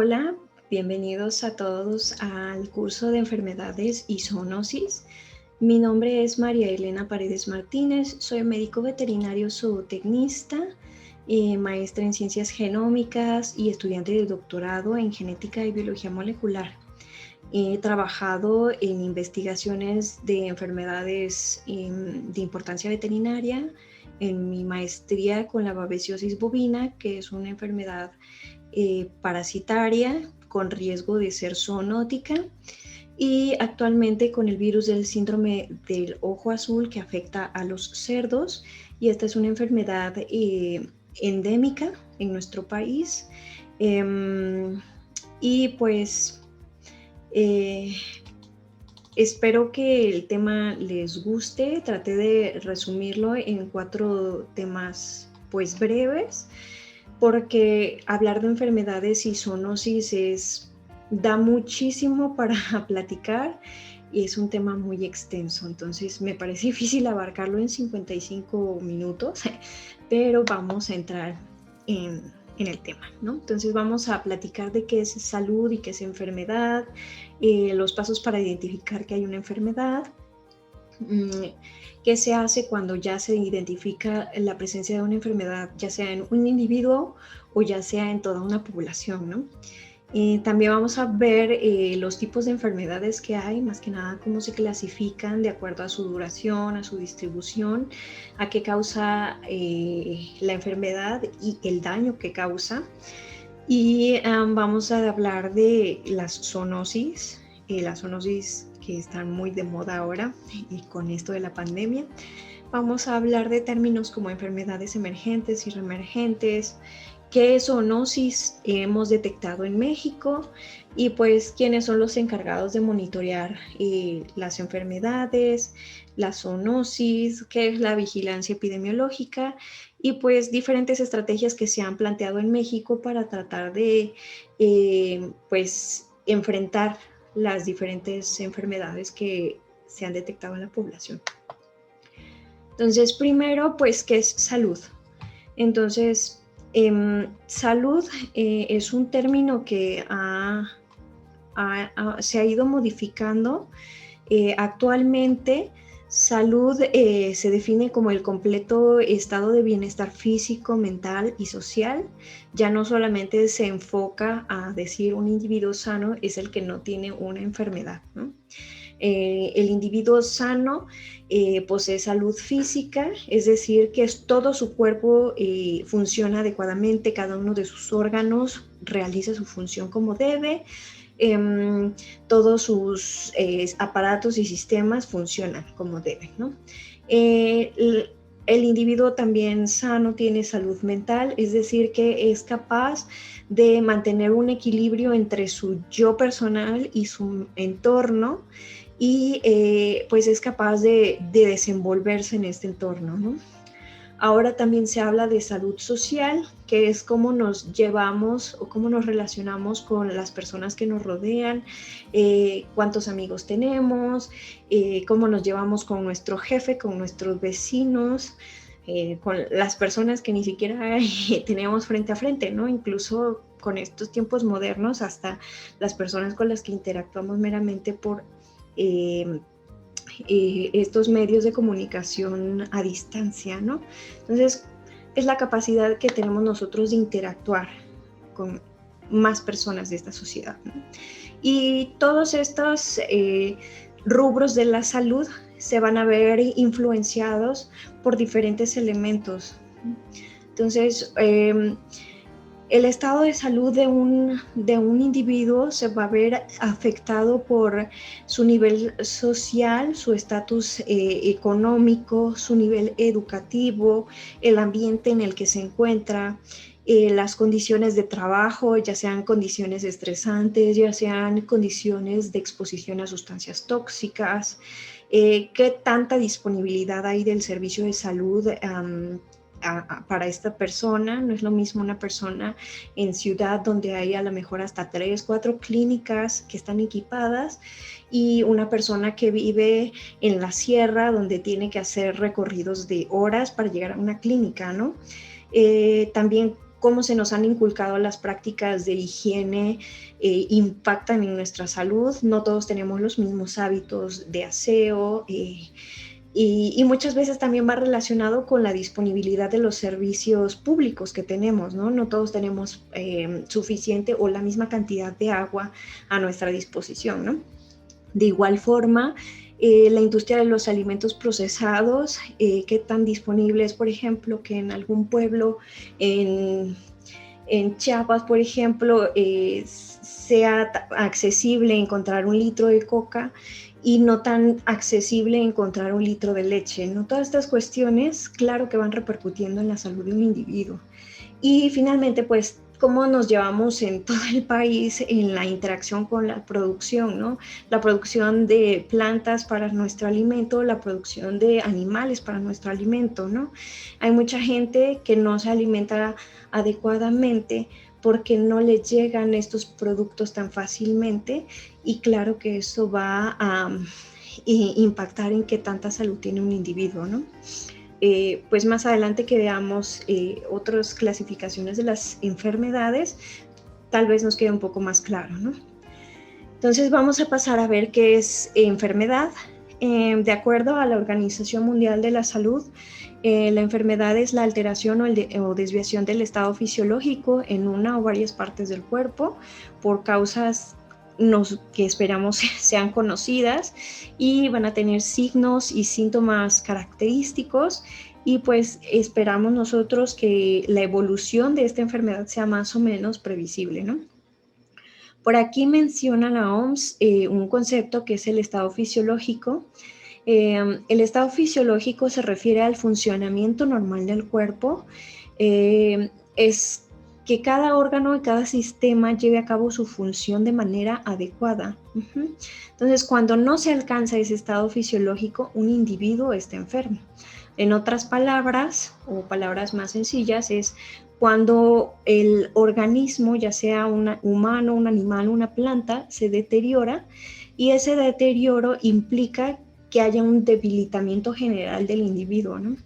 Hola, bienvenidos a todos al curso de enfermedades y zoonosis. Mi nombre es María Elena Paredes Martínez, soy médico veterinario zootecnista, maestra en ciencias genómicas y estudiante de doctorado en genética y biología molecular. He trabajado en investigaciones de enfermedades de importancia veterinaria, en mi maestría con la babesiosis bovina, que es una enfermedad parasitaria con riesgo de ser zoonótica, y actualmente con el virus del síndrome del ojo azul que afecta a los cerdos, y esta es una enfermedad endémica en nuestro país. Y pues espero que el tema les guste. Traté de resumirlo en 4 temas pues breves, porque hablar de enfermedades y zoonosis da muchísimo para platicar y es un tema muy extenso, entonces me parece difícil abarcarlo en 55 minutos, pero vamos a entrar en el tema, ¿no? Entonces vamos a platicar de qué es salud y qué es enfermedad, los pasos para identificar que hay una enfermedad, qué se hace cuando ya se identifica la presencia de una enfermedad, ya sea en un individuo o ya sea en toda una población, ¿no? También vamos a ver los tipos de enfermedades que hay, más que nada cómo se clasifican de acuerdo a su duración, a su distribución, a qué causa la enfermedad y el daño que causa. Y vamos a hablar de las zoonosis que están muy de moda ahora y con esto de la pandemia. Vamos a hablar de términos como enfermedades emergentes y reemergentes, qué zoonosis hemos detectado en México y pues quiénes son los encargados de monitorear las enfermedades, la zoonosis, qué es la vigilancia epidemiológica y pues diferentes estrategias que se han planteado en México para tratar de pues enfrentar las diferentes enfermedades que se han detectado en la población. Entonces, primero, pues, ¿qué es salud? Entonces, salud es un término que se ha ido modificando. Actualmente, salud se define como el completo estado de bienestar físico, mental y social. Ya no solamente se enfoca a decir un individuo sano es el que no tiene una enfermedad, ¿no? El individuo sano posee salud física, es decir, que todo su cuerpo funciona adecuadamente, cada uno de sus órganos realiza su función como debe, todos sus aparatos y sistemas funcionan como deben, ¿no? El individuo también sano tiene salud mental, es decir, que es capaz de mantener un equilibrio entre su yo personal y su entorno, y pues es capaz de desenvolverse en este entorno, ¿no? Ahora también se habla de salud social, que es cómo nos llevamos o cómo nos relacionamos con las personas que nos rodean, cuántos amigos tenemos, cómo nos llevamos con nuestro jefe, con nuestros vecinos, con las personas que ni siquiera tenemos frente a frente, ¿no? Incluso con estos tiempos modernos, hasta las personas con las que interactuamos meramente por estos medios de comunicación a distancia, ¿no? Entonces, es la capacidad que tenemos nosotros de interactuar con más personas de esta sociedad, ¿no? Y todos estos rubros de la salud se van a ver influenciados por diferentes elementos. Entonces, el estado de salud de un individuo se va a ver afectado por su nivel social, su estatus económico, su nivel educativo, el ambiente en el que se encuentra, las condiciones de trabajo, ya sean condiciones estresantes, ya sean condiciones de exposición a sustancias tóxicas, qué tanta disponibilidad hay del servicio de salud para esta persona. No es lo mismo una persona en ciudad donde hay a lo mejor hasta 3, 4 clínicas que están equipadas, y una persona que vive en la sierra donde tiene que hacer recorridos de horas para llegar a una clínica, ¿no? También cómo se nos han inculcado las prácticas de higiene impactan en nuestra salud. No todos tenemos los mismos hábitos de aseo y muchas veces también va relacionado con la disponibilidad de los servicios públicos que tenemos, ¿no? No todos tenemos suficiente o la misma cantidad de agua a nuestra disposición, ¿no? De igual forma, la industria de los alimentos procesados, qué tan disponible es, por ejemplo, que en algún pueblo en Chiapas, por ejemplo, sea accesible encontrar un litro de coca y no tan accesible encontrar un litro de leche, ¿no? Todas estas cuestiones, claro que van repercutiendo en la salud de un individuo. Y finalmente, pues, cómo nos llevamos en todo el país en la interacción con la producción, ¿no? La producción de plantas para nuestro alimento, la producción de animales para nuestro alimento, ¿no? Hay mucha gente que no se alimenta adecuadamente porque no le llegan estos productos tan fácilmente y claro que eso va a impactar en qué tanta salud tiene un individuo, ¿no? Pues más adelante que veamos otras clasificaciones de las enfermedades, tal vez nos quede un poco más claro, ¿no? Entonces vamos a pasar a ver qué es enfermedad. De acuerdo a la Organización Mundial de la Salud, la enfermedad es la alteración o desviación del estado fisiológico en una o varias partes del cuerpo por causas que esperamos sean conocidas y van a tener signos y síntomas característicos y pues esperamos nosotros que la evolución de esta enfermedad sea más o menos previsible, ¿no? Por aquí menciona la OMS un concepto que es el estado fisiológico. El estado fisiológico se refiere al funcionamiento normal del cuerpo. Es que cada órgano y cada sistema lleve a cabo su función de manera adecuada. Entonces, cuando no se alcanza ese estado fisiológico, un individuo está enfermo. En otras palabras, o palabras más sencillas, es cuando el organismo, ya sea un humano, un animal, una planta, se deteriora y ese deterioro implica que haya un debilitamiento general del individuo, ¿no?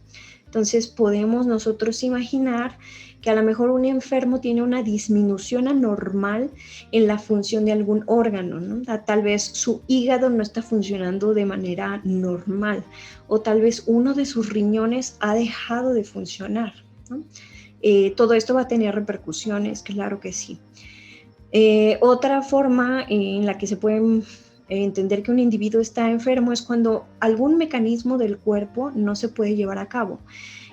Entonces podemos nosotros imaginar que a lo mejor un enfermo tiene una disminución anormal en la función de algún órgano, ¿no? Tal vez su hígado no está funcionando de manera normal o tal vez uno de sus riñones ha dejado de funcionar, ¿no? Todo esto va a tener repercusiones, claro que sí. Otra forma en la que se pueden entender que un individuo está enfermo es cuando algún mecanismo del cuerpo no se puede llevar a cabo.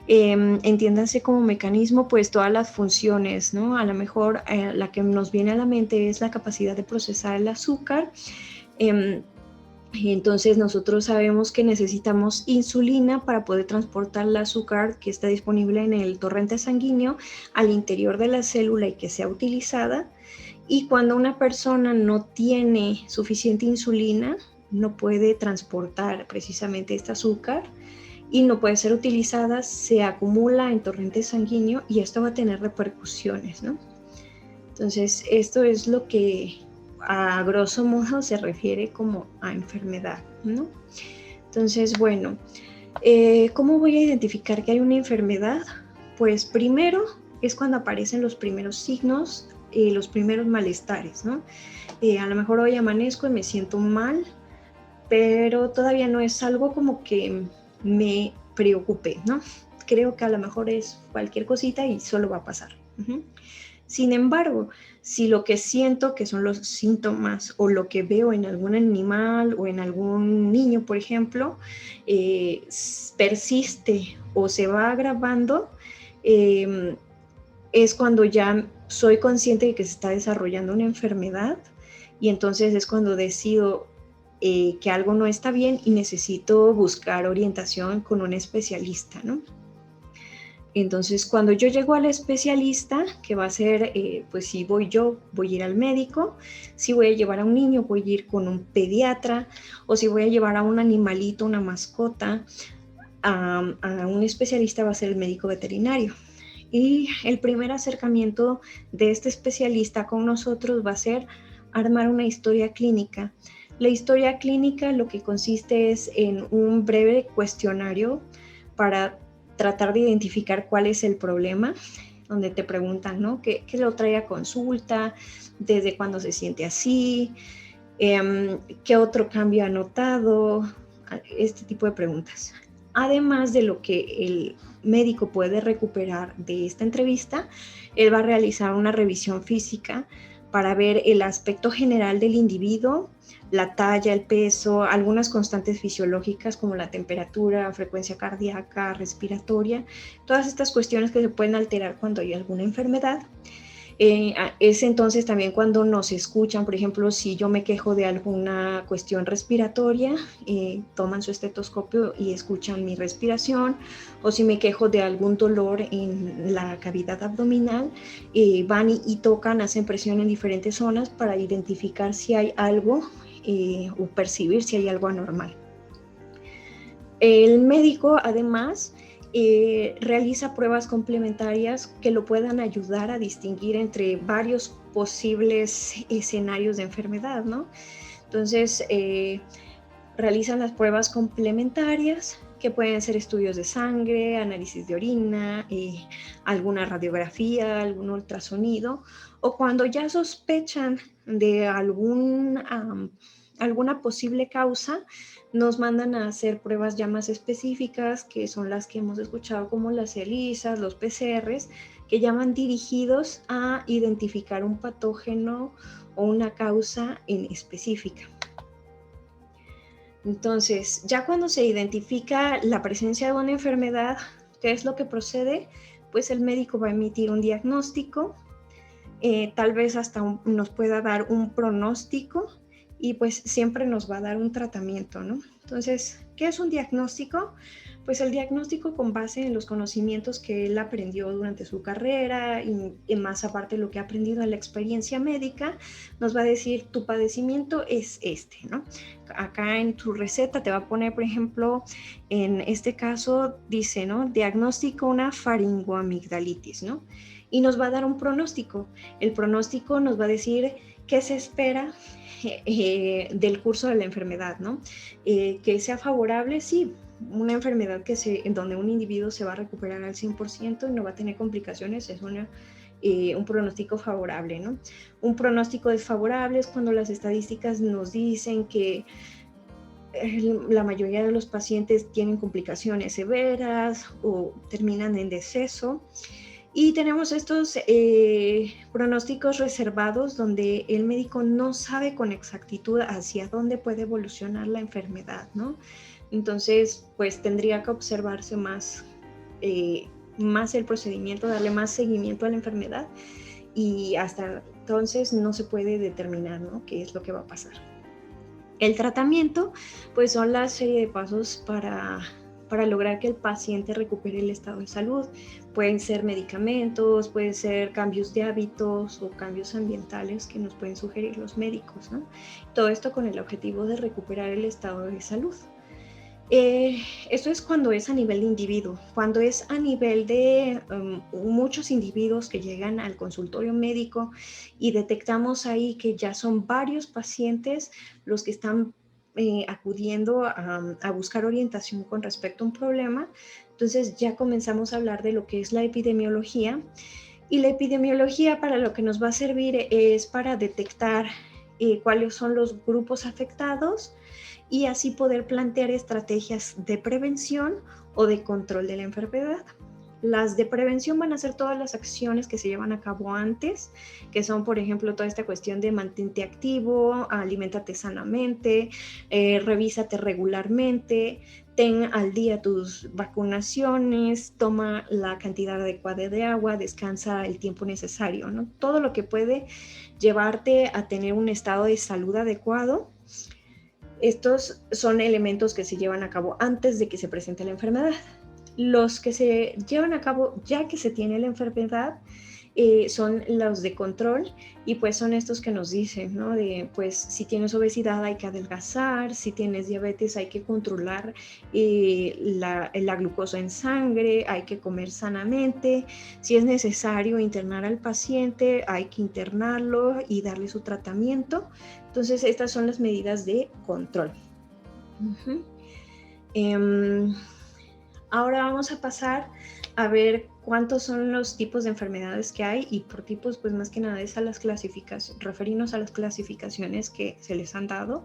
Entiéndanse como mecanismo pues todas las funciones, ¿no? A lo mejor la que nos viene a la mente es la capacidad de procesar el azúcar. Entonces nosotros sabemos que necesitamos insulina para poder transportar el azúcar que está disponible en el torrente sanguíneo al interior de la célula y que sea utilizada. Y cuando una persona no tiene suficiente insulina, no puede transportar precisamente este azúcar y no puede ser utilizada, se acumula en torrente sanguíneo y esto va a tener repercusiones, ¿no? Entonces, esto es lo que a grosso modo se refiere como a enfermedad, ¿no? Entonces, bueno, ¿cómo voy a identificar que hay una enfermedad? Pues primero es cuando aparecen los primeros signos, los primeros malestares, ¿no? A lo mejor hoy amanezco y me siento mal, pero todavía no es algo como que me preocupe, ¿no? Creo que a lo mejor es cualquier cosita y solo va a pasar. Sin embargo, si lo que siento que son los síntomas o lo que veo en algún animal o en algún niño, por ejemplo, persiste o se va agravando, es cuando ya soy consciente de que se está desarrollando una enfermedad y entonces es cuando decido que algo no está bien y necesito buscar orientación con un especialista, ¿no? Entonces, cuando yo llego al especialista, que va a ser, pues si voy yo, voy a ir al médico, si voy a llevar a un niño, voy a ir con un pediatra, o si voy a llevar a un animalito, una mascota, a un especialista va a ser el médico veterinario. Y el primer acercamiento de este especialista con nosotros va a ser armar una historia clínica. La historia clínica lo que consiste es en un breve cuestionario para tratar de identificar cuál es el problema. donde te preguntan, ¿no? ¿Qué lo trae a consulta? ¿Desde cuándo se siente así? ¿Qué otro cambio ha notado? Este tipo de preguntas. Además de lo que el médico puede recuperar de esta entrevista, él va a realizar una revisión física para ver el aspecto general del individuo, la talla, el peso, algunas constantes fisiológicas como la temperatura, frecuencia cardíaca, respiratoria, todas estas cuestiones que se pueden alterar cuando hay alguna enfermedad. Es entonces también cuando nos escuchan, por ejemplo, si yo me quejo de alguna cuestión respiratoria, toman su estetoscopio y escuchan mi respiración, o si me quejo de algún dolor en la cavidad abdominal, van y tocan, hacen presión en diferentes zonas para identificar si hay algo o percibir si hay algo anormal. El médico, además, realiza pruebas complementarias que lo puedan ayudar a distinguir entre varios posibles escenarios de enfermedad, ¿no? Entonces, realizan las pruebas complementarias, que pueden ser estudios de sangre, análisis de orina, alguna radiografía, algún ultrasonido, o cuando ya sospechan de alguna posible causa, nos mandan a hacer pruebas ya más específicas, que son las que hemos escuchado como las ELISAs, los PCRs, que ya van dirigidos a identificar un patógeno o una causa en específica. Entonces, ya cuando se identifica la presencia de una enfermedad, ¿qué es lo que procede? Pues el médico va a emitir un diagnóstico, tal vez hasta nos pueda dar un pronóstico y pues siempre nos va a dar un tratamiento, ¿no? Entonces, ¿qué es un diagnóstico? Pues el diagnóstico con base en los conocimientos que él aprendió durante su carrera y más aparte lo que ha aprendido en la experiencia médica, nos va a decir tu padecimiento es este, ¿no? Acá en tu receta te va a poner, por ejemplo, en este caso dice, ¿no? Diagnóstico una faringoamigdalitis, ¿no? Y nos va a dar un pronóstico. El pronóstico nos va a decir qué se espera del curso de la enfermedad, ¿no? Que sea favorable, sí, una enfermedad en donde un individuo se va a recuperar al 100% y no va a tener complicaciones, es un pronóstico favorable, ¿no? Un pronóstico desfavorable es cuando las estadísticas nos dicen que la mayoría de los pacientes tienen complicaciones severas o terminan en deceso. Y tenemos estos pronósticos reservados donde el médico no sabe con exactitud hacia dónde puede evolucionar la enfermedad, ¿no? Entonces, pues tendría que observarse más el procedimiento, darle más seguimiento a la enfermedad y hasta entonces no se puede determinar, ¿no?, qué es lo que va a pasar. El tratamiento, pues son la serie de pasos para lograr que el paciente recupere el estado de salud. Pueden ser medicamentos, pueden ser cambios de hábitos o cambios ambientales que nos pueden sugerir los médicos, ¿no? Todo esto con el objetivo de recuperar el estado de salud. Esto es cuando es a nivel de individuo. Cuando es a nivel de muchos individuos que llegan al consultorio médico y detectamos ahí que ya son varios pacientes los que están acudiendo a buscar orientación con respecto a un problema, entonces ya comenzamos a hablar de lo que es la epidemiología. Y la epidemiología para lo que nos va a servir es para detectar cuáles son los grupos afectados y así poder plantear estrategias de prevención o de control de la enfermedad. Las de prevención van a ser todas las acciones que se llevan a cabo antes, que son, por ejemplo, toda esta cuestión de mantente activo, aliméntate sanamente, revísate regularmente, ten al día tus vacunaciones, toma la cantidad adecuada de agua, descansa el tiempo necesario, ¿no? Todo lo que puede llevarte a tener un estado de salud adecuado. Estos son elementos que se llevan a cabo antes de que se presente la enfermedad. Los que se llevan a cabo ya que se tiene la enfermedad son los de control y pues son estos que nos dicen, ¿no? De pues si tienes obesidad hay que adelgazar, si tienes diabetes hay que controlar la glucosa en sangre, hay que comer sanamente, si es necesario internar al paciente hay que internarlo y darle su tratamiento. Entonces estas son las medidas de control. Ahora vamos a pasar a ver cuántos son los tipos de enfermedades que hay, y por tipos, pues más que nada es a las clasificaciones, referirnos a las clasificaciones que se les han dado.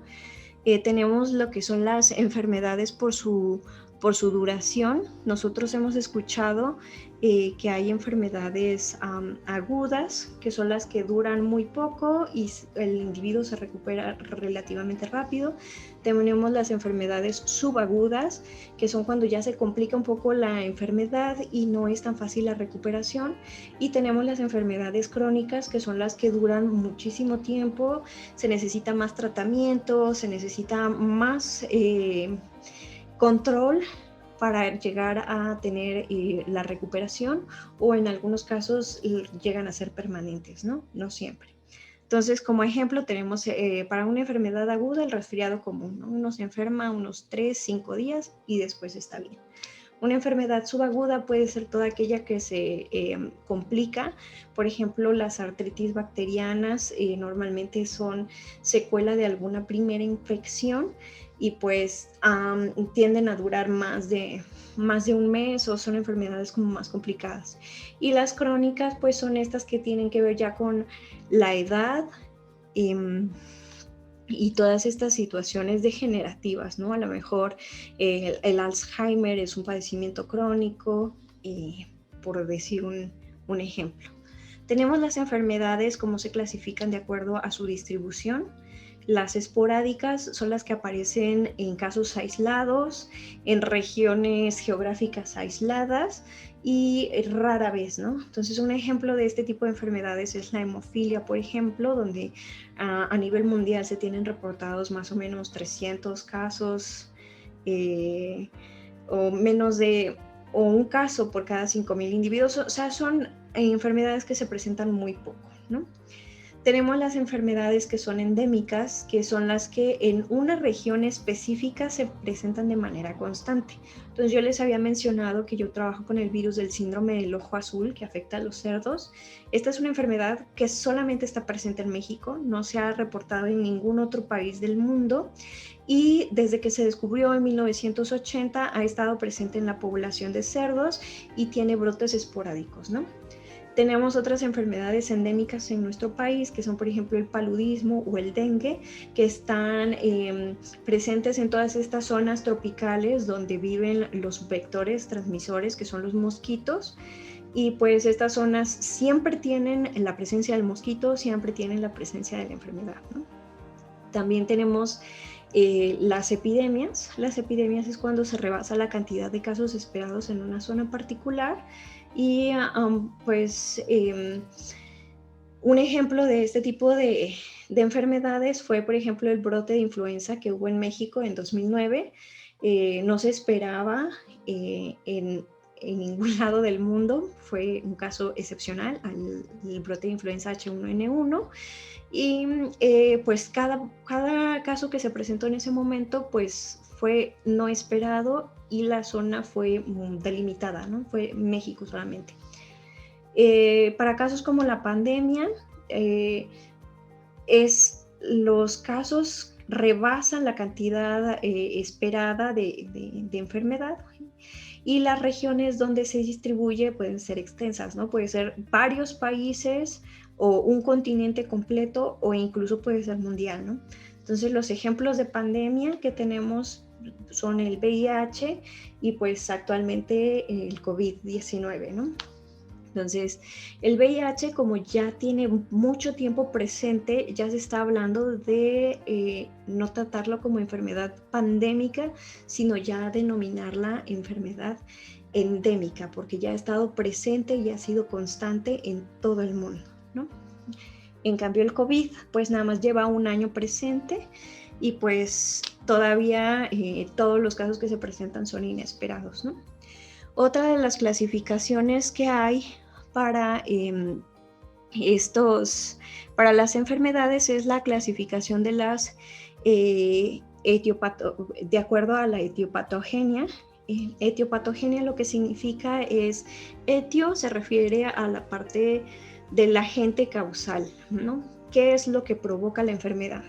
Tenemos lo que son las enfermedades por su duración. Nosotros hemos escuchado que hay enfermedades agudas, que son las que duran muy poco y el individuo se recupera relativamente rápido. Tenemos las enfermedades subagudas, que son cuando ya se complica un poco la enfermedad y no es tan fácil la recuperación. Y tenemos las enfermedades crónicas, que son las que duran muchísimo tiempo, se necesita más tratamiento, se necesita más control para llegar a tener la recuperación, o en algunos casos llegan a ser permanentes, ¿no? No siempre. Entonces, como ejemplo, tenemos para una enfermedad aguda el resfriado común, ¿no? Uno se enferma unos 3, 5 días y después está bien. Una enfermedad subaguda puede ser toda aquella que se complica. Por ejemplo, las artritis bacterianas normalmente son secuela de alguna primera infección y pues tienden a durar más de un mes, o son enfermedades como más complicadas. Y las crónicas pues son estas que tienen que ver ya con la edad y todas estas situaciones degenerativas, ¿no? A lo mejor el Alzheimer es un padecimiento crónico, por decir un ejemplo. Tenemos las enfermedades, cómo se clasifican de acuerdo a su distribución. Las esporádicas son las que aparecen en casos aislados, en regiones geográficas aisladas y rara vez, ¿no? Entonces, un ejemplo de este tipo de enfermedades es la hemofilia, por ejemplo, donde a nivel mundial se tienen reportados más o menos 300 casos o menos de un caso por cada 5,000 individuos. O sea, son enfermedades que se presentan muy poco, ¿no? Tenemos las enfermedades que son endémicas, que son las que en una región específica se presentan de manera constante. Entonces, yo les había mencionado que yo trabajo con el virus del síndrome del ojo azul, que afecta a los cerdos. Esta es una enfermedad que solamente está presente en México, no se ha reportado en ningún otro país del mundo, y desde que se descubrió en 1980 ha estado presente en la población de cerdos y tiene brotes esporádicos, ¿no? Tenemos otras enfermedades endémicas en nuestro país, que son, por ejemplo, el paludismo o el dengue, que están presentes en todas estas zonas tropicales donde viven los vectores transmisores, que son los mosquitos. Y pues estas zonas siempre tienen la presencia del mosquito, siempre tienen la presencia de la enfermedad, ¿no? También tenemos las epidemias. Las epidemias es cuando se rebasa la cantidad de casos esperados en una zona particular. Y un ejemplo de este tipo de enfermedades fue, por ejemplo, el brote de influenza que hubo en México en 2009. No se esperaba en ningún lado del mundo, fue un caso excepcional, el brote de influenza H1N1. Y pues cada caso que se presentó en ese momento pues fue no esperado, y la zona fue delimitada, ¿no? Fue México solamente. Para casos como la pandemia, los casos rebasan la cantidad esperada de enfermedad, y las regiones donde se distribuye pueden ser extensas, ¿no? Puede ser varios países o un continente completo, o incluso puede ser mundial, ¿no? Entonces, los ejemplos de pandemia que tenemos son el VIH y pues actualmente el COVID-19, ¿no? Entonces, el VIH, como ya tiene mucho tiempo presente, ya se está hablando de no tratarlo como enfermedad pandémica, sino ya denominarla enfermedad endémica, porque ya ha estado presente y ha sido constante en todo el mundo, ¿no? En cambio, el COVID, pues nada más lleva un año presente, y pues todavía todos los casos que se presentan son inesperados, ¿no? Otra de las clasificaciones que hay para las enfermedades es la clasificación de las de acuerdo a la etiopatogenia. Etiopatogenia lo que significa es, etio se refiere a la parte del agente causal, ¿no? ¿Qué es lo que provoca la enfermedad?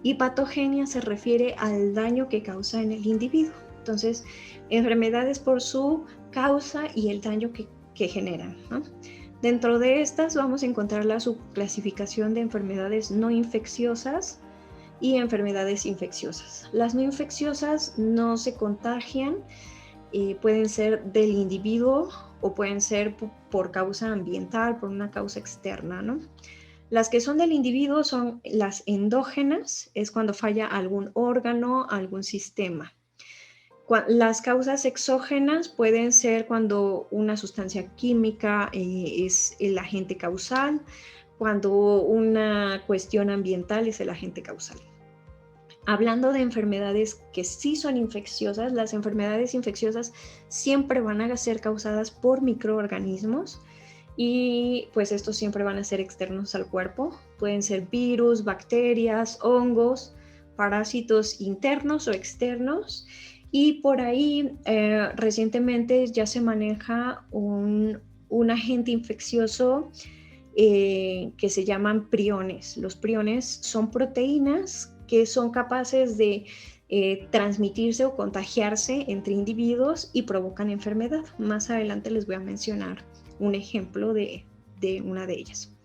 Y patogenia se refiere al daño que causa en el individuo. Entonces, enfermedades por su causa y el daño que generan, ¿no? Dentro de estas vamos a encontrar la subclasificación de enfermedades no infecciosas y enfermedades infecciosas. Las no infecciosas no se contagian, pueden ser del individuo o pueden ser por causa ambiental, por una causa externa, ¿no? Las que son del individuo son las endógenas, es cuando falla algún órgano, algún sistema. Las causas exógenas pueden ser cuando una sustancia química es el agente causal, cuando una cuestión ambiental es el agente causal. Hablando de enfermedades que sí son infecciosas, las enfermedades infecciosas siempre van a ser causadas por microorganismos y pues estos siempre van a ser externos al cuerpo. Pueden ser virus, bacterias, hongos, parásitos internos o externos. Y por ahí recientemente ya se maneja un agente infeccioso que se llaman priones. Los priones son proteínas que son capaces de transmitirse o contagiarse entre individuos y provocan enfermedad. Más adelante les voy a mencionar un ejemplo de una de ellas.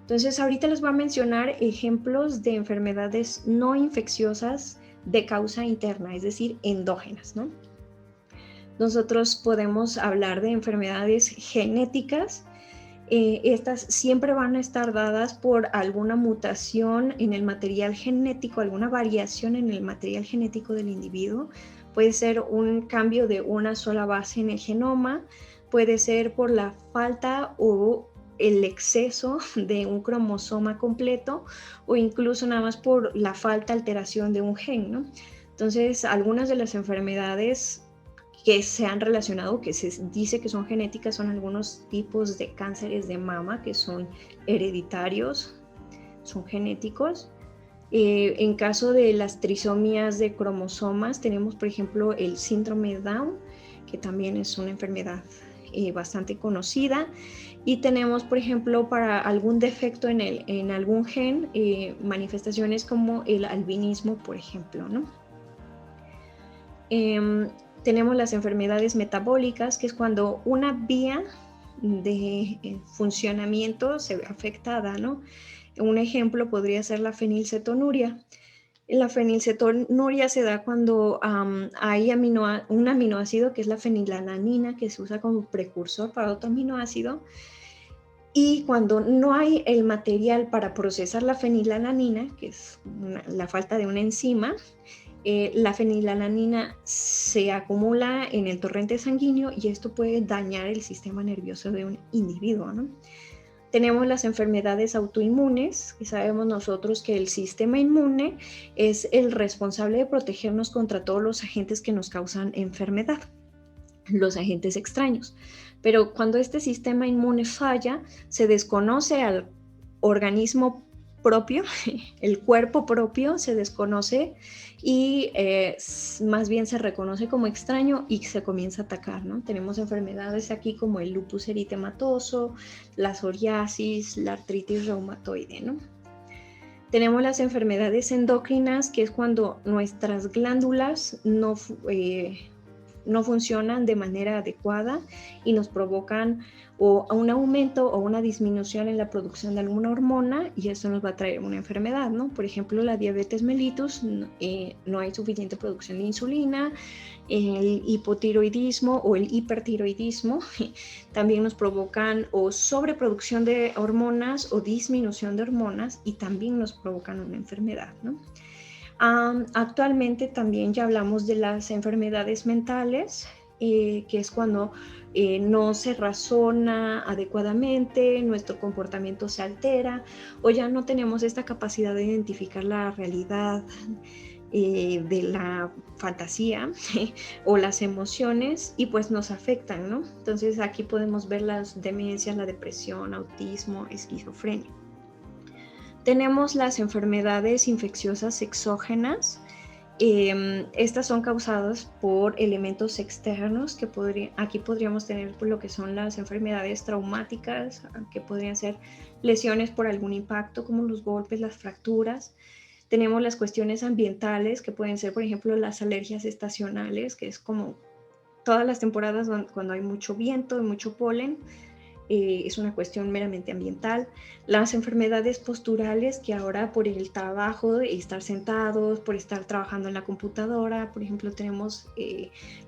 Entonces, ahorita les voy a mencionar ejemplos de enfermedades no infecciosas de causa interna, es decir, endógenas, ¿no? Nosotros podemos hablar de enfermedades genéticas. Estas siempre van a estar dadas por alguna mutación en el material genético, alguna variación en el material genético del individuo. Puede ser un cambio de una sola base en el genoma, puede ser por la falta o el exceso de un cromosoma completo o incluso nada más por la falta, alteración de un gen, ¿no? Entonces, algunas de las enfermedades que se han relacionado, que se dice que son genéticas, son algunos tipos de cánceres de mama que son hereditarios, son genéticos. En caso de las trisomías de cromosomas, tenemos por ejemplo el síndrome de Down, que también es una enfermedad bastante conocida. Y tenemos, por ejemplo, para algún defecto en algún gen, manifestaciones como el albinismo, por ejemplo, ¿no? Tenemos las enfermedades metabólicas, que es cuando una vía de funcionamiento se ve afectada, ¿no? Un ejemplo podría ser la fenilcetonuria. La fenilcetonuria se da cuando hay un aminoácido que es la fenilalanina, que se usa como precursor para otro aminoácido, y cuando no hay el material para procesar la fenilalanina, que es la falta de una enzima, la fenilalanina se acumula en el torrente sanguíneo y esto puede dañar el sistema nervioso de un individuo, ¿no? Tenemos las enfermedades autoinmunes, y sabemos nosotros que el sistema inmune es el responsable de protegernos contra todos los agentes que nos causan enfermedad, los agentes extraños. Pero cuando este sistema inmune falla, se desconoce al organismo propio, el cuerpo propio se desconoce y más bien se reconoce como extraño y se comienza a atacar, ¿no? Tenemos enfermedades aquí como el lupus eritematoso, la psoriasis, la artritis reumatoide, ¿no? Tenemos las enfermedades endocrinas, que es cuando nuestras glándulas no funcionan de manera adecuada y nos provocan o un aumento o una disminución en la producción de alguna hormona y eso nos va a traer una enfermedad, ¿no? Por ejemplo, la diabetes mellitus, no hay suficiente producción de insulina, el hipotiroidismo o el hipertiroidismo también nos provocan o sobreproducción de hormonas o disminución de hormonas y también nos provocan una enfermedad, ¿no? Actualmente también ya hablamos de las enfermedades mentales, que es cuando no se razona adecuadamente, nuestro comportamiento se altera o ya no tenemos esta capacidad de identificar la realidad de la fantasía o las emociones y pues nos afectan, ¿no? Entonces aquí podemos ver las demencias, la depresión, autismo, esquizofrenia. Tenemos las enfermedades infecciosas exógenas. Estas son causadas por elementos externos que aquí podríamos tener lo que son las enfermedades traumáticas, que podrían ser lesiones por algún impacto como los golpes, las fracturas. Tenemos las cuestiones ambientales, que pueden ser, por ejemplo, las alergias estacionales, que es como todas las temporadas cuando hay mucho viento y mucho polen, es una cuestión meramente ambiental. Las enfermedades posturales, que ahora por el trabajo, estar sentados, por estar trabajando en la computadora, por ejemplo, tenemos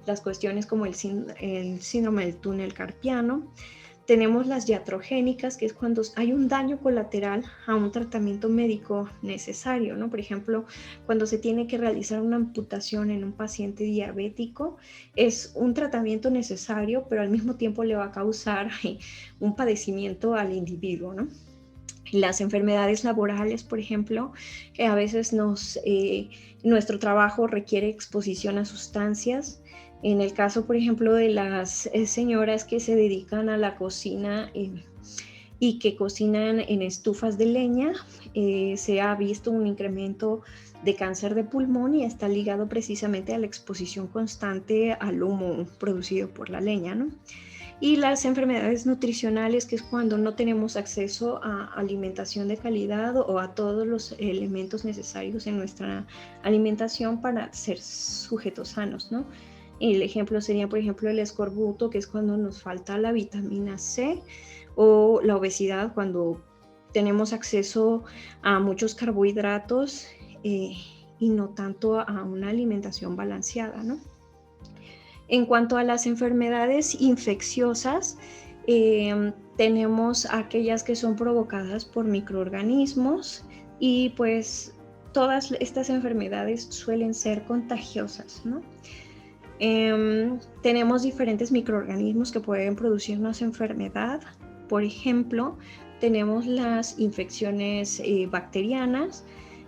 las cuestiones como el síndrome del túnel carpiano. Tenemos las iatrogénicas, que es cuando hay un daño colateral a un tratamiento médico necesario, ¿no? Por ejemplo, cuando se tiene que realizar una amputación en un paciente diabético, es un tratamiento necesario, pero al mismo tiempo le va a causar un padecimiento al individuo, ¿no? Las enfermedades laborales, por ejemplo, que a veces nuestro trabajo requiere exposición a sustancias. En el caso, por ejemplo, de las señoras que se dedican a la cocina y que cocinan en estufas de leña, se ha visto un incremento de cáncer de pulmón y está ligado precisamente a la exposición constante al humo producido por la leña, ¿no? Y las enfermedades nutricionales, que es cuando no tenemos acceso a alimentación de calidad o a todos los elementos necesarios en nuestra alimentación para ser sujetos sanos, ¿no? El ejemplo sería, por ejemplo, el escorbuto, que es cuando nos falta la vitamina C, o la obesidad, cuando tenemos acceso a muchos carbohidratos y no tanto a una alimentación balanceada, ¿no? En cuanto a las enfermedades infecciosas, tenemos aquellas que son provocadas por microorganismos y pues todas estas enfermedades suelen ser contagiosas, ¿no? Tenemos diferentes microorganismos que pueden producirnos enfermedad. Por ejemplo, tenemos las infecciones bacterianas.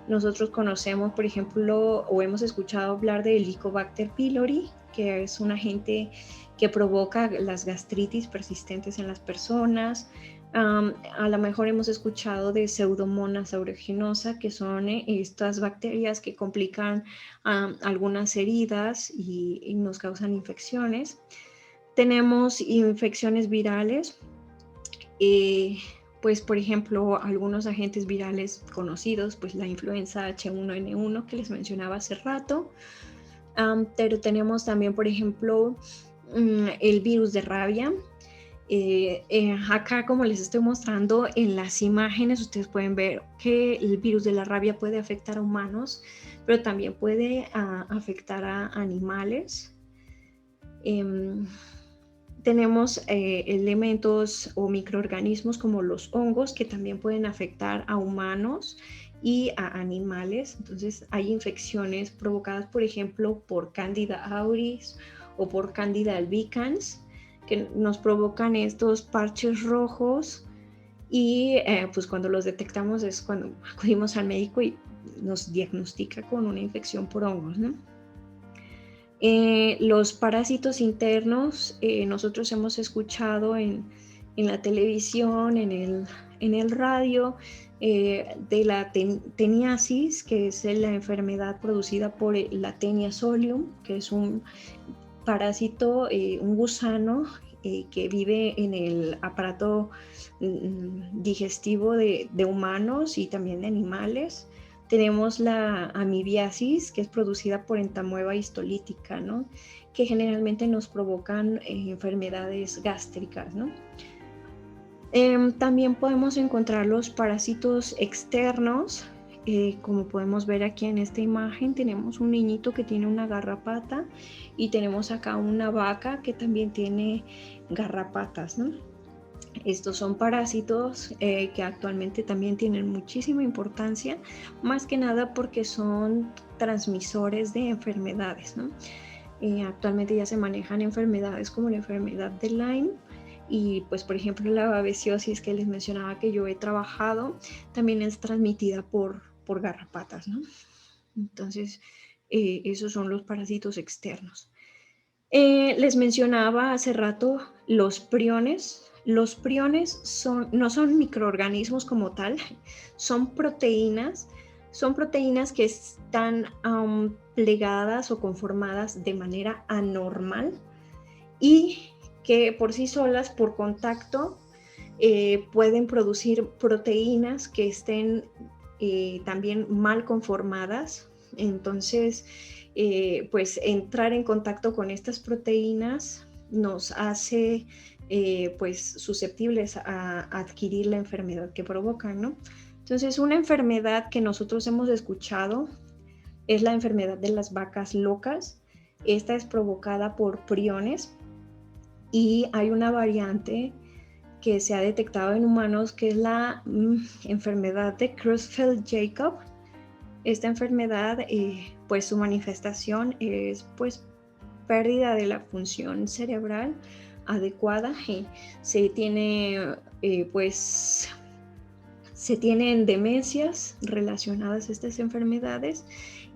Nosotros conocemos, por ejemplo, o hemos escuchado hablar de Helicobacter pylori, que es un agente que provoca las gastritis persistentes en las personas. A lo mejor hemos escuchado de Pseudomonas aeruginosa, que son estas bacterias que complican algunas heridas y nos causan infecciones. Tenemos infecciones virales, pues por ejemplo algunos agentes virales conocidos, pues la influenza H1N1 que les mencionaba hace rato, pero tenemos también por ejemplo el virus de rabia. Acá, como les estoy mostrando en las imágenes, ustedes pueden ver que el virus de la rabia puede afectar a humanos, pero también puede afectar a animales. Tenemos elementos o microorganismos como los hongos que también pueden afectar a humanos y a animales. Entonces hay infecciones provocadas, por ejemplo, por Candida auris o por Candida albicans, que nos provocan estos parches rojos y pues cuando los detectamos es cuando acudimos al médico y nos diagnostica con una infección por hongos, ¿no? Los parásitos internos, nosotros hemos escuchado en la televisión, en el radio, de la teniasis, que es la enfermedad producida por la Taenia solium, que es un parásito, un gusano que vive en el aparato digestivo de humanos y también de animales. Tenemos la amibiasis, que es producida por entamoeba histolítica, ¿no? Que generalmente nos provocan enfermedades gástricas, ¿no? También podemos encontrar los parásitos externos, como podemos ver aquí en esta imagen. Tenemos un niñito que tiene una garrapata y tenemos acá una vaca que también tiene garrapatas, ¿no? Estos son parásitos que actualmente también tienen muchísima importancia, más que nada porque son transmisores de enfermedades, ¿no? Actualmente ya se manejan enfermedades como la enfermedad de Lyme y pues por ejemplo la babesiosis que les mencionaba que yo he trabajado también es transmitida por garrapatas, ¿no? Entonces esos son los parásitos externos. Les mencionaba hace rato los priones. Los priones no son microorganismos como tal, son proteínas que están plegadas o conformadas de manera anormal y que por sí solas, por contacto, pueden producir proteínas que estén también mal conformadas. Entonces, pues entrar en contacto con estas proteínas nos hace pues susceptibles a adquirir la enfermedad que provocan, ¿no? Entonces, una enfermedad que nosotros hemos escuchado es la enfermedad de las vacas locas. Esta es provocada por priones y hay una variante que se ha detectado en humanos que es la enfermedad de Creutzfeldt-Jakob. Esta enfermedad, pues su manifestación es pues pérdida de la función cerebral adecuada. Se tiene pues se tienen demencias relacionadas a estas enfermedades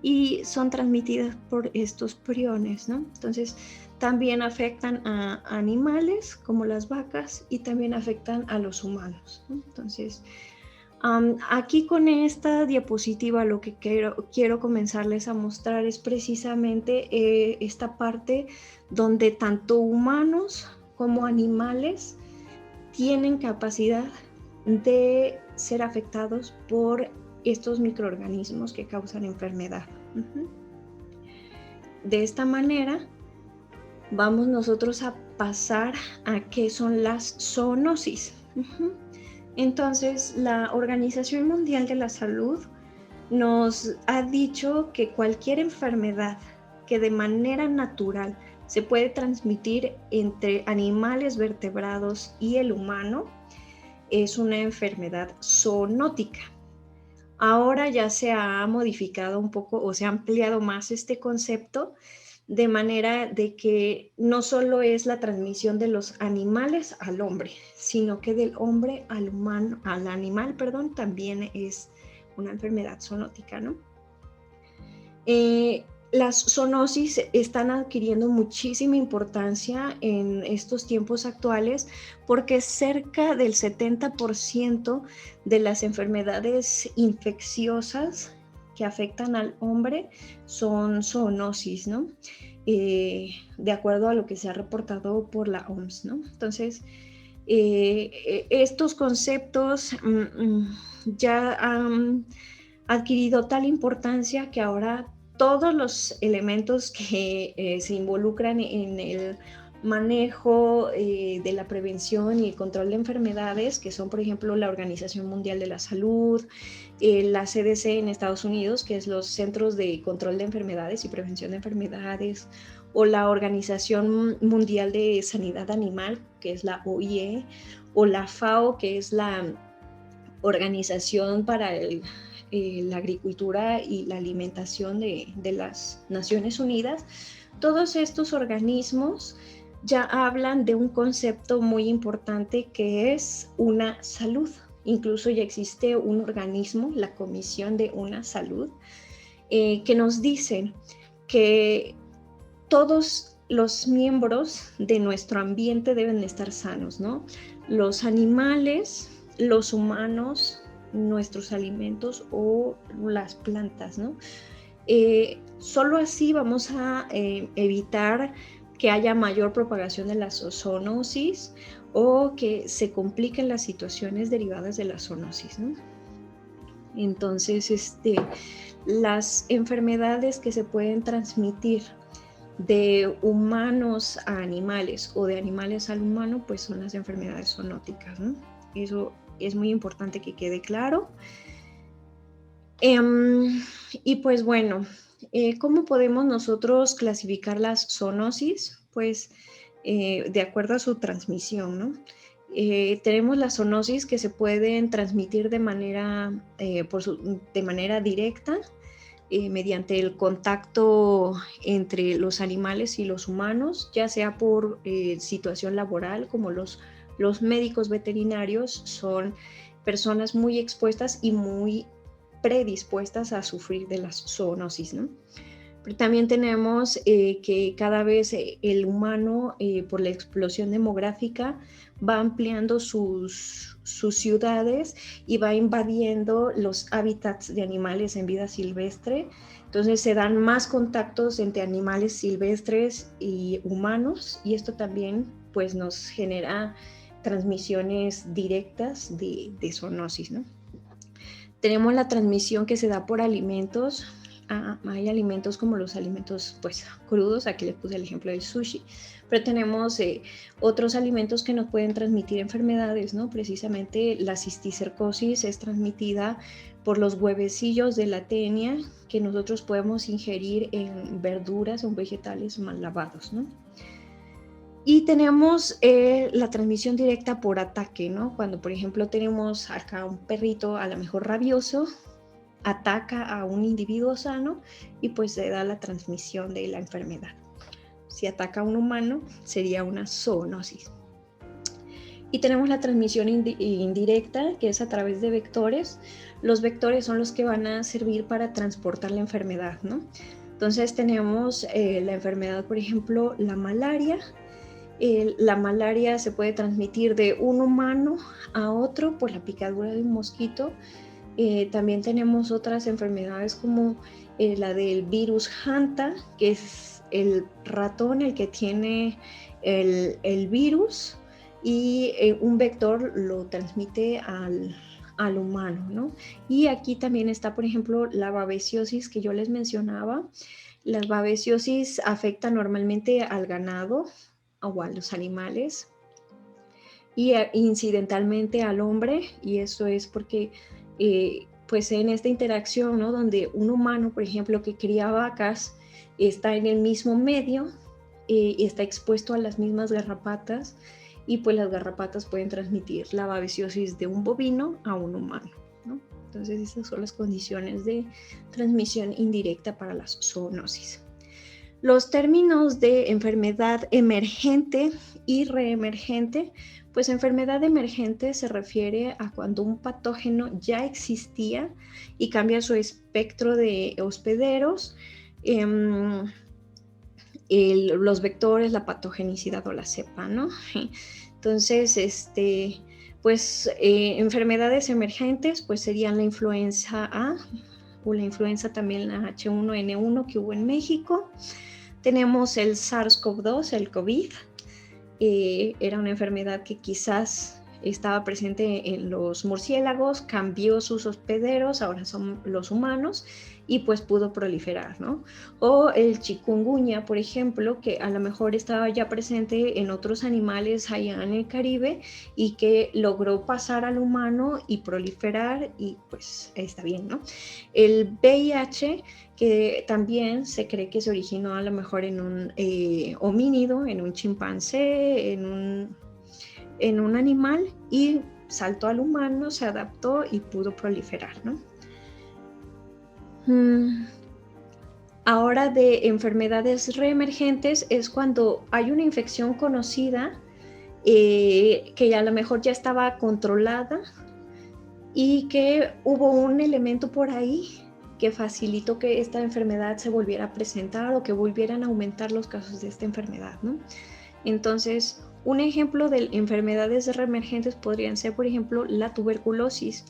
y son transmitidas por estos priones, ¿no? Entonces, también afectan a animales como las vacas y también afectan a los humanos, ¿no? Entonces, aquí con esta diapositiva lo que quiero comenzarles a mostrar es precisamente esta parte donde tanto humanos como animales tienen capacidad de ser afectados por estos microorganismos que causan enfermedad. De esta manera, vamos nosotros a pasar a qué son las zoonosis. Entonces, la Organización Mundial de la Salud nos ha dicho que cualquier enfermedad que de manera natural se puede transmitir entre animales vertebrados y el humano es una enfermedad zoonótica. Ahora ya se ha modificado un poco o se ha ampliado más este concepto de manera de que no solo es la transmisión de los animales al hombre, sino que del hombre al humano, al animal, perdón, también es una enfermedad zoonótica, ¿no? Las zoonosis están adquiriendo muchísima importancia en estos tiempos actuales porque cerca del 70% de las enfermedades infecciosas que afectan al hombre son zoonosis, ¿no? De acuerdo a lo que se ha reportado por la OMS, ¿no? Entonces, estos conceptos ya han adquirido tal importancia que ahora todos los elementos que se involucran en el manejo de la prevención y el control de enfermedades, que son, por ejemplo, la Organización Mundial de la Salud, la CDC en Estados Unidos, que es los Centros de Control de Enfermedades y Prevención de Enfermedades, o la Organización Mundial de Sanidad Animal, que es la OIE, o la FAO, que es la Organización para la Agricultura y la Alimentación de las Naciones Unidas. Todos estos organismos ya hablan de un concepto muy importante que es una salud. Incluso ya existe un organismo, la Comisión de una Salud, que nos dicen que todos los miembros de nuestro ambiente deben estar sanos, ¿no? Los animales, los humanos, nuestros alimentos o las plantas, ¿no? Solo así vamos a evitar que haya mayor propagación de la zoonosis o que se compliquen las situaciones derivadas de la zoonosis, ¿no? Entonces, las enfermedades que se pueden transmitir de humanos a animales o de animales al humano, pues son las enfermedades zoonóticas, ¿no? Eso es muy importante que quede claro. Y pues bueno, ¿cómo podemos nosotros clasificar las zoonosis? Pues de acuerdo a su transmisión, ¿no? Tenemos las zoonosis que se pueden transmitir de manera directa, mediante el contacto entre los animales y los humanos, ya sea por situación laboral, como los médicos veterinarios son personas muy expuestas y muy predispuestas a sufrir de la zoonosis, ¿no? Pero también tenemos que cada vez el humano, por la explosión demográfica, va ampliando sus ciudades y va invadiendo los hábitats de animales en vida silvestre. Entonces se dan más contactos entre animales silvestres y humanos, y esto también pues nos genera transmisiones directas de zoonosis, ¿no? Tenemos la transmisión que se da por alimentos. Hay alimentos como los alimentos pues crudos, aquí les puse el ejemplo del sushi, pero tenemos otros alimentos que nos pueden transmitir enfermedades, ¿no? Precisamente la cisticercosis es transmitida por los huevecillos de la tenia que nosotros podemos ingerir en verduras o vegetales mal lavados, ¿no? Y tenemos la transmisión directa por ataque, ¿no? Cuando, por ejemplo, tenemos acá un perrito a lo mejor rabioso, ataca a un individuo sano y pues se da la transmisión de la enfermedad. Si ataca a un humano, sería una zoonosis. Y tenemos la transmisión indirecta, que es a través de vectores. Los vectores son los que van a servir para transportar la enfermedad, ¿no? Entonces tenemos la enfermedad, por ejemplo, la malaria. La malaria se puede transmitir de un humano a otro por la picadura de un mosquito. También tenemos otras enfermedades como la del virus Hanta, que es el ratón el que tiene el virus y un vector lo transmite al humano, ¿no? Y aquí también está, por ejemplo, la babesiosis que yo les mencionaba. La babesiosis afecta normalmente al ganado o a los animales y incidentalmente al hombre, y eso es porque pues en esta interacción, ¿no? Donde un humano, por ejemplo, que cría vacas, está en el mismo medio y está expuesto a las mismas garrapatas, y pues las garrapatas pueden transmitir la babesiosis de un bovino a un humano, ¿no? Entonces esas son las condiciones de transmisión indirecta para las zoonosis. Los términos de enfermedad emergente y reemergente, pues enfermedad emergente se refiere a cuando un patógeno ya existía y cambia su espectro de hospederos, los vectores, la patogenicidad o la cepa, ¿no? Entonces, pues enfermedades emergentes pues serían la influenza A o la influenza también la H1N1 que hubo en México. Tenemos el SARS-CoV-2, el COVID. Era una enfermedad que quizás estaba presente en los murciélagos, cambió sus hospederos, ahora son los humanos y pues pudo proliferar, ¿no? O el chikungunya, por ejemplo, que a lo mejor estaba ya presente en otros animales allá en el Caribe y que logró pasar al humano y proliferar y pues está bien, ¿no? El VIH, que también se cree que se originó a lo mejor en un homínido, en un chimpancé, en un animal y saltó al humano, se adaptó y pudo proliferar, ¿no? Ahora de enfermedades reemergentes es cuando hay una infección conocida que a lo mejor ya estaba controlada y que hubo un elemento por ahí que facilitó que esta enfermedad se volviera a presentar o que volvieran a aumentar los casos de esta enfermedad, ¿no? Entonces, un ejemplo de enfermedades reemergentes podrían ser, por ejemplo, la tuberculosis.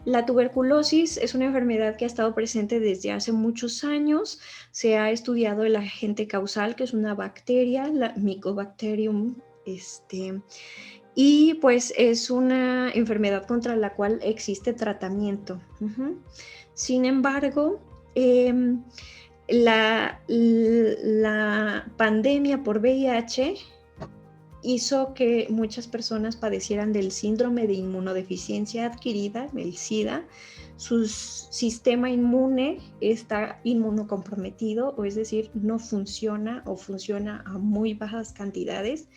La tuberculosis es una enfermedad que ha estado presente desde hace muchos años. Se ha estudiado el agente causal, que es una bacteria, la Mycobacterium, y pues es una enfermedad contra la cual existe tratamiento. Sin embargo, la pandemia por VIH hizo que muchas personas padecieran del síndrome de inmunodeficiencia adquirida, el SIDA. Su sistema inmune está inmunocomprometido, o es decir, no funciona o funciona a muy bajas cantidades.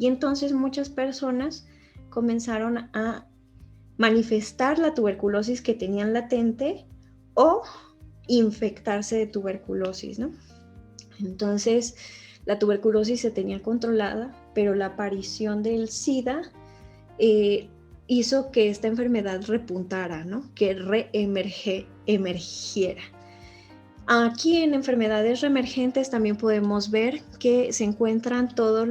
Y entonces muchas personas comenzaron a manifestar la tuberculosis que tenían latente o infectarse de tuberculosis, ¿no? Entonces, la tuberculosis se tenía controlada, pero la aparición del SIDA hizo que esta enfermedad repuntara, ¿no? Que emergiera. Aquí en enfermedades reemergentes también podemos ver que se encuentran todas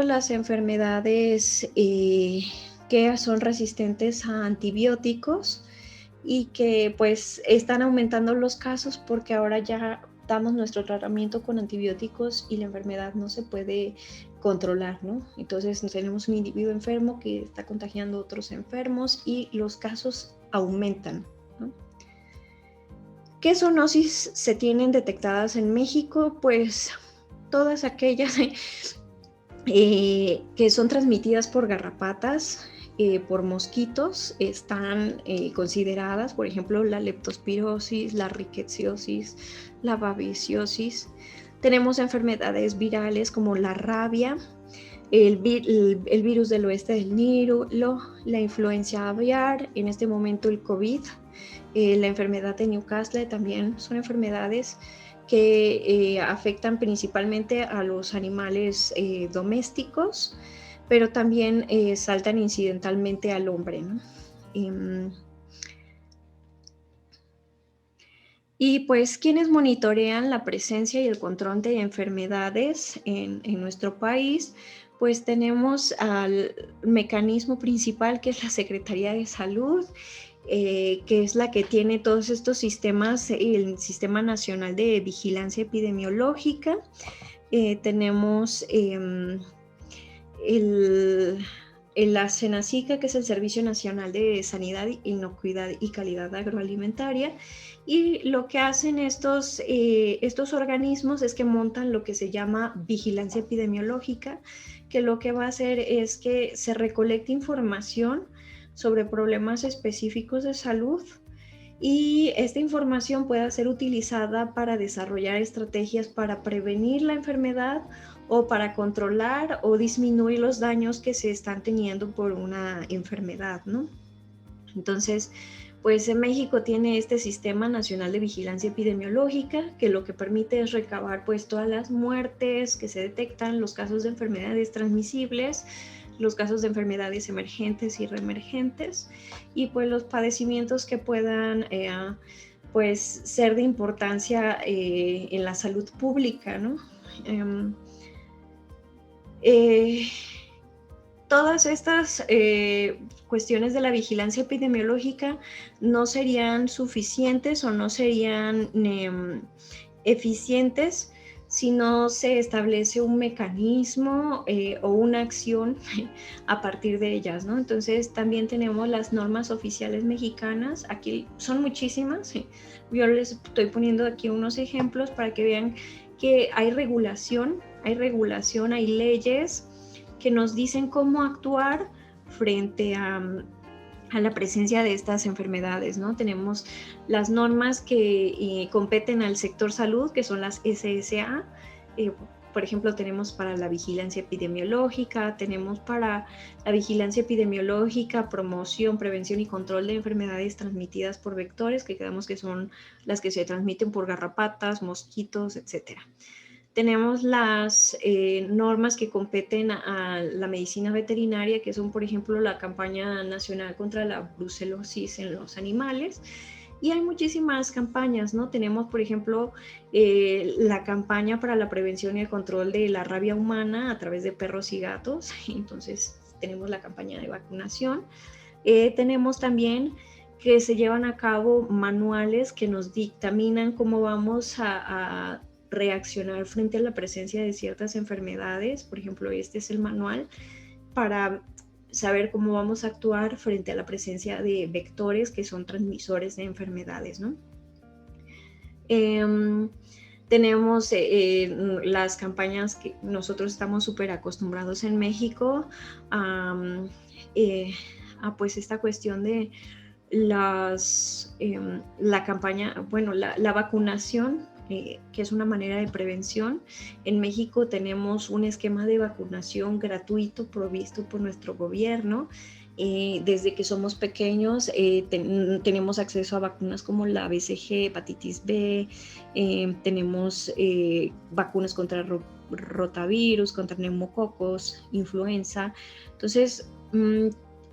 las enfermedades que son resistentes a antibióticos y que pues están aumentando los casos porque ahora ya damos nuestro tratamiento con antibióticos y la enfermedad no se puede controlar, ¿no? Entonces tenemos un individuo enfermo que está contagiando a otros enfermos y los casos aumentan, ¿no? ¿Qué zoonosis se tienen detectadas en México? Pues todas aquellas que son transmitidas por garrapatas, por mosquitos, están consideradas, por ejemplo, la leptospirosis, la rickettsiosis, la babeciosis. Tenemos enfermedades virales como la rabia, el virus del oeste del Nilo, la influencia aviar, en este momento el COVID, la enfermedad de Newcastle, también son enfermedades que afectan principalmente a los animales domésticos, pero también saltan incidentalmente al hombre, ¿no? Y pues quienes monitorean la presencia y el control de enfermedades en nuestro país, pues tenemos al mecanismo principal, que es la Secretaría de Salud, que es la que tiene todos estos sistemas, el Sistema Nacional de Vigilancia Epidemiológica. Tenemos la SENASICA, que es el Servicio Nacional de Sanidad, Inocuidad y Calidad Agroalimentaria, y lo que hacen estos organismos es que montan lo que se llama vigilancia epidemiológica, que lo que va a hacer es que se recolecte información sobre problemas específicos de salud y esta información pueda ser utilizada para desarrollar estrategias para prevenir la enfermedad o para controlar o disminuir los daños que se están teniendo por una enfermedad, ¿no? Entonces, pues en México tiene este Sistema Nacional de Vigilancia Epidemiológica, que lo que permite es recabar pues todas las muertes que se detectan, los casos de enfermedades transmisibles, los casos de enfermedades emergentes y reemergentes, y pues los padecimientos que puedan pues ser de importancia en la salud pública, ¿no? Todas estas cuestiones de la vigilancia epidemiológica no serían suficientes o no serían eficientes si no se establece un mecanismo o una acción a partir de ellas, ¿no? Entonces también tenemos las normas oficiales mexicanas, aquí son muchísimas, yo les estoy poniendo aquí unos ejemplos para que vean que hay regulación, hay leyes que nos dicen cómo actuar frente a la presencia de estas enfermedades, ¿no? Tenemos las normas que competen al sector salud, que son las SSA. Por ejemplo, tenemos para la vigilancia epidemiológica, tenemos para la vigilancia epidemiológica, promoción, prevención y control de enfermedades transmitidas por vectores, que creemos que son las que se transmiten por garrapatas, mosquitos, etcétera. Tenemos las normas que competen a la medicina veterinaria, que son, por ejemplo, la campaña nacional contra la brucelosis en los animales. Y hay muchísimas campañas, ¿no? Tenemos, por ejemplo, la campaña para la prevención y el control de la rabia humana a través de perros y gatos. Entonces, tenemos la campaña de vacunación. Tenemos también que se llevan a cabo manuales que nos dictaminan cómo vamos a reaccionar frente a la presencia de ciertas enfermedades. Por ejemplo, este es el manual para saber cómo vamos a actuar frente a la presencia de vectores que son transmisores de enfermedades, ¿no? Tenemos las campañas que nosotros estamos súper acostumbrados en México a pues esta cuestión de la campaña, bueno, la vacunación, que es una manera de prevención. En México tenemos un esquema de vacunación gratuito provisto por nuestro gobierno. Desde que somos pequeños tenemos acceso a vacunas como la BCG, hepatitis B, tenemos vacunas contra rotavirus, contra neumococos, influenza. Entonces,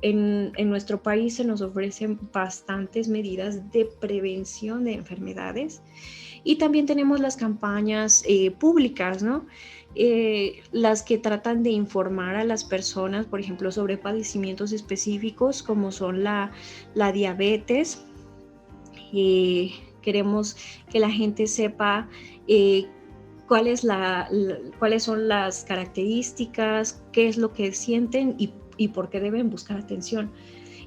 en nuestro país se nos ofrecen bastantes medidas de prevención de enfermedades. Y también tenemos las campañas públicas, ¿no? Las que tratan de informar a las personas, por ejemplo, sobre padecimientos específicos como son la diabetes. Queremos que la gente sepa cuáles son las características, qué es lo que sienten y por qué deben buscar atención.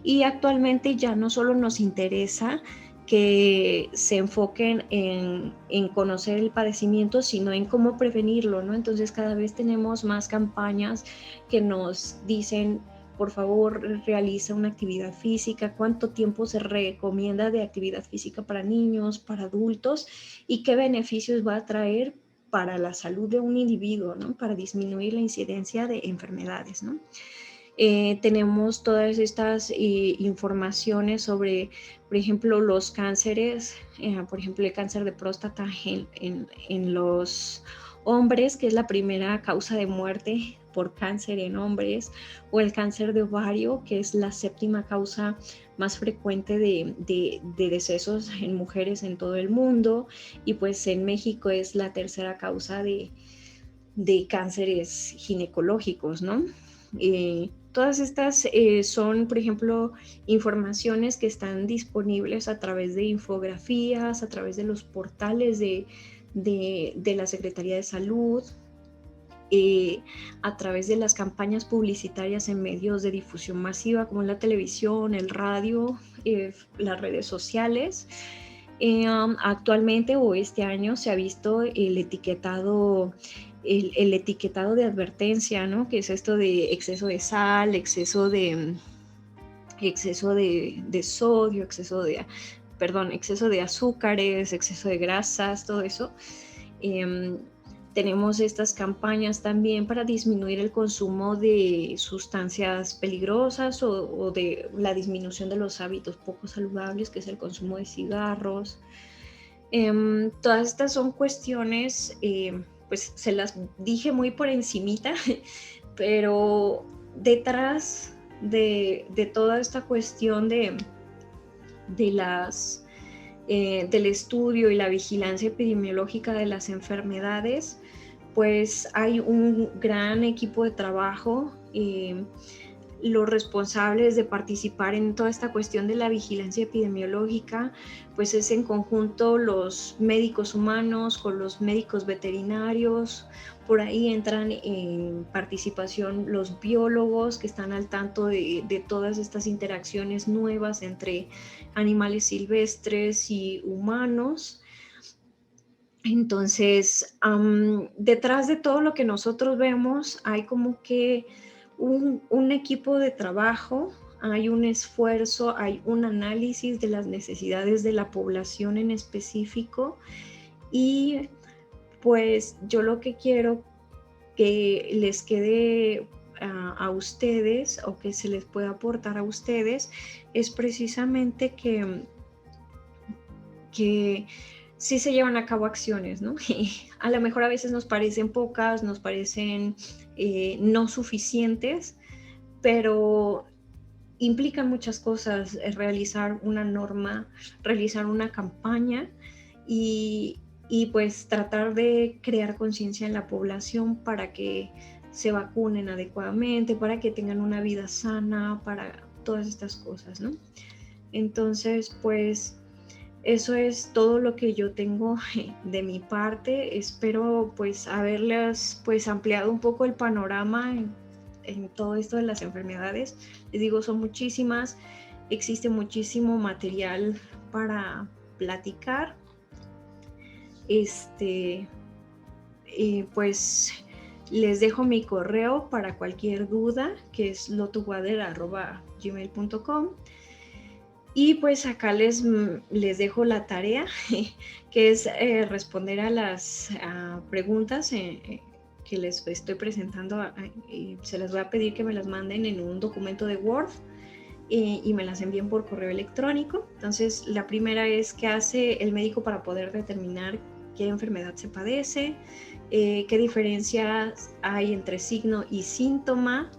Y actualmente ya no solo nos interesa que se enfoquen en conocer el padecimiento, sino en cómo prevenirlo, ¿no? Entonces cada vez tenemos más campañas que nos dicen, por favor, realiza una actividad física, cuánto tiempo se recomienda de actividad física para niños, para adultos y qué beneficios va a traer para la salud de un individuo, ¿no? Para disminuir la incidencia de enfermedades, ¿no? Tenemos todas estas informaciones sobre, por ejemplo, los cánceres, por ejemplo, el cáncer de próstata en los hombres, que es la primera causa de muerte por cáncer en hombres, o el cáncer de ovario, que es la séptima causa más frecuente de decesos en mujeres en todo el mundo, y pues en México es la tercera causa de cánceres ginecológicos, ¿no? Todas estas son, por ejemplo, informaciones que están disponibles a través de infografías, a través de los portales de la Secretaría de Salud, a través de las campañas publicitarias en medios de difusión masiva como la televisión, el radio, las redes sociales. Actualmente o este año se ha visto el etiquetado de advertencia, ¿no? Que es esto de exceso de sal, exceso de sodio, exceso de azúcares, exceso de grasas, todo eso. Tenemos estas campañas también para disminuir el consumo de sustancias peligrosas o de la disminución de los hábitos poco saludables, que es el consumo de cigarros. Todas estas son cuestiones, pues se las dije muy por encimita, pero detrás de toda esta cuestión del estudio y la vigilancia epidemiológica de las enfermedades, pues hay un gran equipo de trabajo. Los responsables de participar en toda esta cuestión de la vigilancia epidemiológica, pues es en conjunto los médicos humanos con los médicos veterinarios. Por ahí entran en participación los biólogos que están al tanto de todas estas interacciones nuevas entre animales silvestres y humanos. Entonces, detrás de todo lo que nosotros vemos hay como que un equipo de trabajo, hay un esfuerzo, hay un análisis de las necesidades de la población en específico y pues yo lo que quiero que les quede a ustedes o que se les pueda aportar a ustedes es precisamente que sí se llevan a cabo acciones, ¿no? Y a lo mejor a veces nos parecen pocas, nos parecen no suficientes, pero implican muchas cosas, realizar una norma, realizar una campaña y pues tratar de crear conciencia en la población para que se vacunen adecuadamente, para que tengan una vida sana, para todas estas cosas, ¿no? Entonces, pues eso es todo lo que yo tengo de mi parte. Espero pues haberles pues ampliado un poco el panorama en todo esto de las enfermedades. Les digo, son muchísimas, existe muchísimo material para platicar. Pues les dejo mi correo para cualquier duda, que es lotowader@gmail.com. Y pues acá les dejo la tarea, que es responder a las preguntas que les estoy presentando. Se las voy a pedir que me las manden en un documento de Word y me las envíen por correo electrónico. Entonces, la primera es: ¿qué hace el médico para poder determinar qué enfermedad se padece? ¿Qué diferencias hay entre signo y síntoma?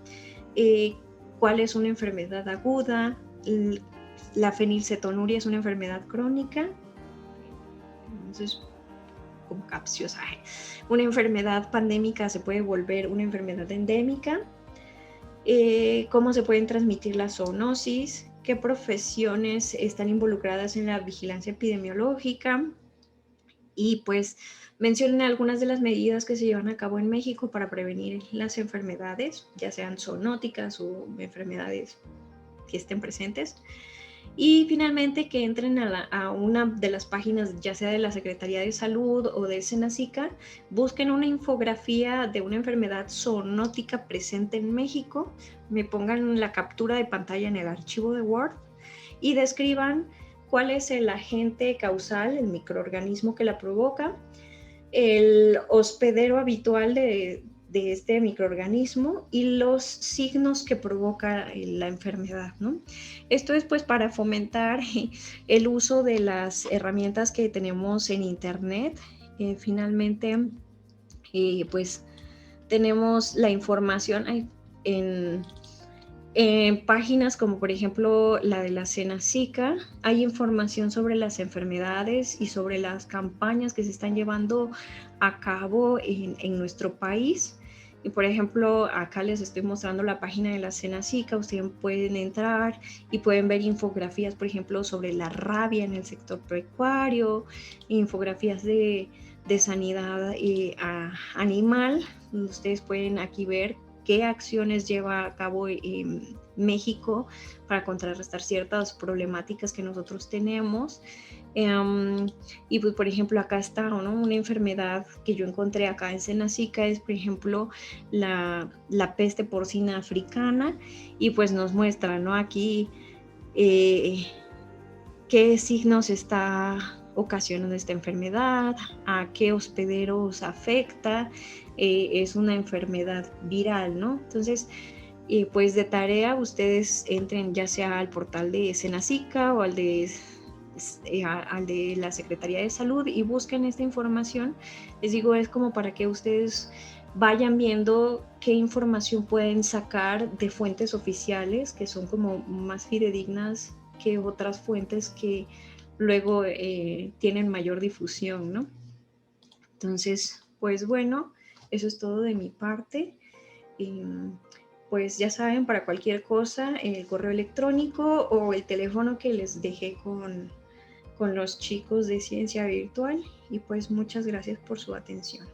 ¿Cuál es una enfermedad aguda? La fenilcetonuria es una enfermedad crónica. Entonces, como capciosa. Una enfermedad pandémica se puede volver una enfermedad endémica. ¿Cómo se pueden transmitir las zoonosis? ¿Qué profesiones están involucradas en la vigilancia epidemiológica? y pues mencionen algunas de las medidas que se llevan a cabo en México para prevenir las enfermedades, ya sean zoonóticas o enfermedades que estén presentes. Y finalmente que entren a una de las páginas, ya sea de la Secretaría de Salud o de Senacica, busquen una infografía de una enfermedad zoonótica presente en México, me pongan la captura de pantalla en el archivo de Word y describan cuál es el agente causal, el microorganismo que la provoca, el hospedero habitual de este microorganismo y los signos que provoca la enfermedad, ¿no? Esto es pues para fomentar el uso de las herramientas que tenemos en Internet. Finalmente, pues tenemos la información en páginas como por ejemplo la de la Senacica, hay información sobre las enfermedades y sobre las campañas que se están llevando a cabo en nuestro país. Y por ejemplo, acá les estoy mostrando la página de la Senacica, ustedes pueden entrar y pueden ver infografías, por ejemplo, sobre la rabia en el sector pecuario, infografías de sanidad animal, donde ustedes pueden aquí ver qué acciones lleva a cabo México para contrarrestar ciertas problemáticas que nosotros tenemos. Y pues, por ejemplo, acá está, ¿no? Una enfermedad que yo encontré acá en Senacica es, por ejemplo, la peste porcina africana, y pues nos muestra, ¿no? Aquí qué signos está ocasionando esta enfermedad, a qué hospederos afecta, es una enfermedad viral, ¿no? Entonces, pues de tarea ustedes entren ya sea al portal de Senacica o al de la Secretaría de Salud y busquen esta información. Les digo, es como para que ustedes vayan viendo qué información pueden sacar de fuentes oficiales que son como más fidedignas que otras fuentes que luego tienen mayor difusión, ¿no? Entonces, pues bueno, eso es todo de mi parte. Pues ya saben, para cualquier cosa, el correo electrónico o el teléfono que les dejé con los chicos de Ciencia Virtual. Y pues muchas gracias por su atención.